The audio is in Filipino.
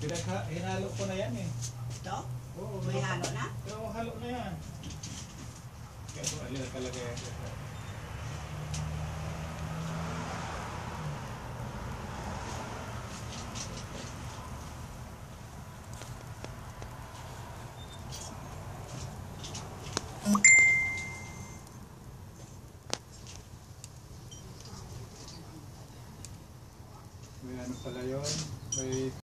Hinalo ko na yan eh. Ito? Oo, May halo na? Oo, halo na yan. Kaya ito alila talaga yan. May ano pala yun? May